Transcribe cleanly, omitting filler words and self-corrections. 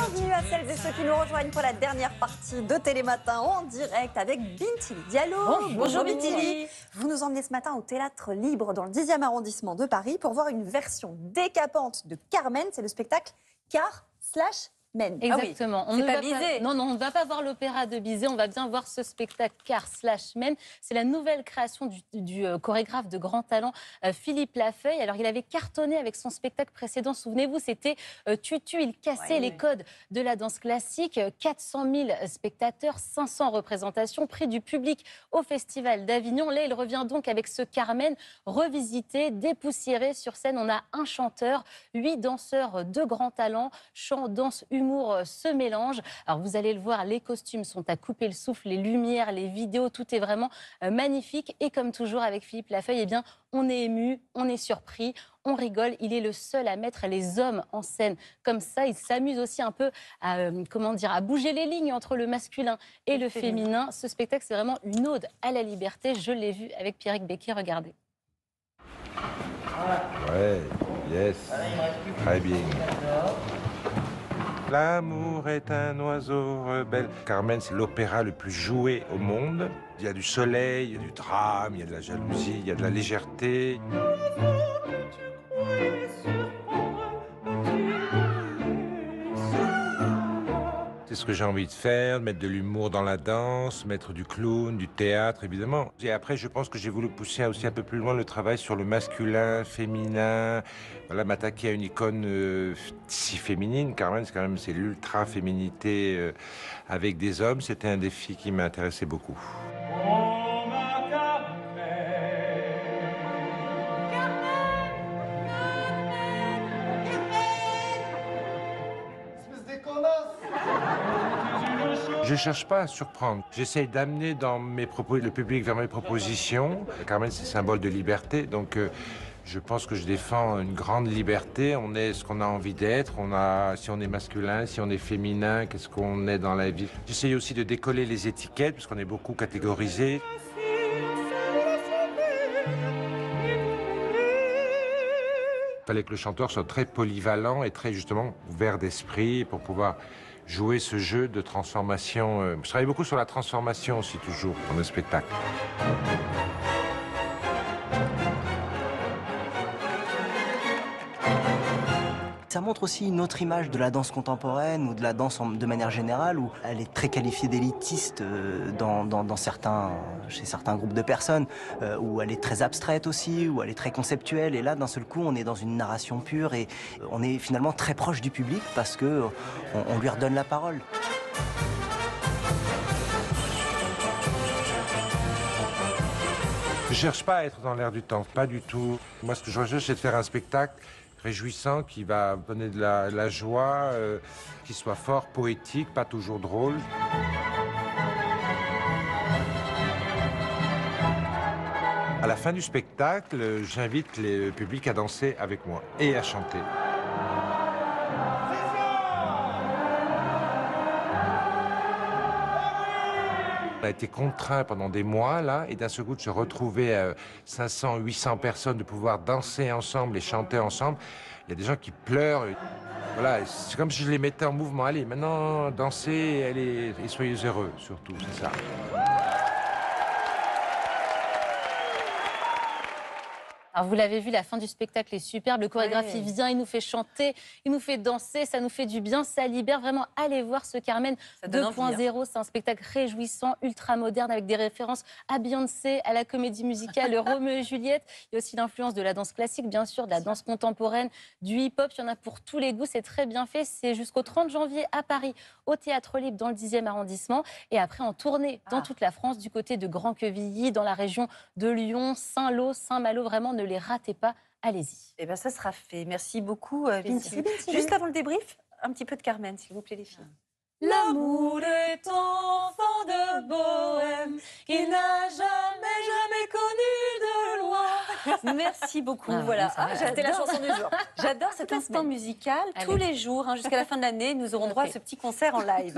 Bienvenue à celles et ceux qui nous rejoignent pour la dernière partie de Télématin en direct avec Bintili Diallo. Bonjour Bintili. Vous nous emmenez ce matin au Théâtre Libre dans le 10e arrondissement de Paris pour voir une version décapante de Carmen. C'est le spectacle Car/Men. Exactement. On ne va pas Bizet. Non, on ne va pas voir l'opéra de Bizet, on va bien voir ce spectacle Car/Men. C'est la nouvelle création du chorégraphe de grand talent Philippe Lafeuille. Alors, il avait cartonné avec son spectacle précédent, souvenez-vous, c'était Tutu, il cassait les codes de la danse classique. 400 000 spectateurs, 500 représentations, prix du public au Festival d'Avignon. Là, il revient donc avec ce Carmen revisité, dépoussiéré. Sur scène, on a un chanteur, 8 danseurs de grand talent, chant, danse, humour se mélange. Alors vous allez le voir, les costumes sont à couper le souffle, les lumières, les vidéos, tout est vraiment magnifique. Et comme toujours avec Philippe Lafeuille, eh bien, on est ému, on est surpris, on rigole. Il est le seul à mettre les hommes en scène comme ça. Il s'amuse aussi un peu à, à bouger les lignes entre le masculin et le féminin. Ce spectacle, c'est vraiment une ode à la liberté. Je l'ai vu avec Pierrick Becky, regardez. Ouais, yes, très bien. L'amour est un oiseau rebelle. Carmen, c'est l'opéra le plus joué au monde. Il y a du soleil, il y a du drame, il y a de la jalousie, il y a de la légèreté. C'est ce que j'ai envie de faire, mettre de l'humour dans la danse, mettre du clown, du théâtre, évidemment. Et après, je pense que j'ai voulu pousser aussi un peu plus loin le travail sur le masculin, féminin. Voilà, m'attaquer à une icône si féminine. Carmen, c'est l'ultra-féminité avec des hommes. C'était un défi qui m'intéressait beaucoup. Je ne cherche pas à surprendre. J'essaye d'amener dans le public vers mes propositions. Carmen, c'est symbole de liberté, donc je pense que je défends une grande liberté. On est ce qu'on a envie d'être. Si on est masculin, si on est féminin, qu'est-ce qu'on est dans la vie. J'essaye aussi de décoller les étiquettes, parce qu'on est beaucoup catégorisé. Il fallait que le chanteur soit très polyvalent et très justement ouvert d'esprit pour pouvoir jouer ce jeu de transformation. Je travaille beaucoup sur la transformation aussi toujours dans le spectacle. Ça montre aussi une autre image de la danse contemporaine ou de la danse de manière générale, où elle est très qualifiée d'élitiste chez certains groupes de personnes, où elle est très abstraite aussi, où elle est très conceptuelle. Et là, d'un seul coup, on est dans une narration pure et on est finalement très proche du public parce qu'on lui redonne la parole. Je ne cherche pas à être dans l'air du temps, pas du tout. Moi, ce que je recherche, c'est de faire un spectacle réjouissant, qui va donner de la joie, qui soit fort, poétique, pas toujours drôle. À la fin du spectacle, j'invite le public à danser avec moi et à chanter. On a été contraints pendant des mois, là, et d'un seul coup de se retrouver 500, 800 personnes, de pouvoir danser ensemble et chanter ensemble. Il y a des gens qui pleurent. Voilà, c'est comme si je les mettais en mouvement. Allez, maintenant, dansez et soyez heureux, surtout, c'est ça. Alors vous l'avez vu, la fin du spectacle est superbe. Le chorégraphe, il vient, il nous fait chanter, il nous fait danser, ça nous fait du bien, ça libère. Vraiment, allez voir ce Carmen 2.0. C'est un spectacle réjouissant, ultra moderne, avec des références à Beyoncé, à la comédie musicale Roméo et Juliette. Il y a aussi l'influence de la danse classique, bien sûr, de la danse contemporaine, du hip-hop. Il y en a pour tous les goûts, c'est très bien fait. C'est jusqu'au 30 janvier à Paris, au Théâtre Libre, dans le 10e arrondissement. Et après, en tournée dans toute la France, du côté de Grand-Quevilly, dans la région de Lyon, Saint-Lô, Saint-Malo. Vraiment, ne les ratez pas, allez-y. Eh bien, ça sera fait. Merci beaucoup, Bintili. Juste avant le débrief, un petit peu de Carmen, s'il vous plaît, les filles. L'amour est enfant de bohème qui n'a jamais connu de loi. Merci beaucoup. Voilà, c'était la chanson du jour. J'adore cet instant musical. Tous les jours, jusqu'à la fin de l'année, nous aurons droit à ce petit concert en live.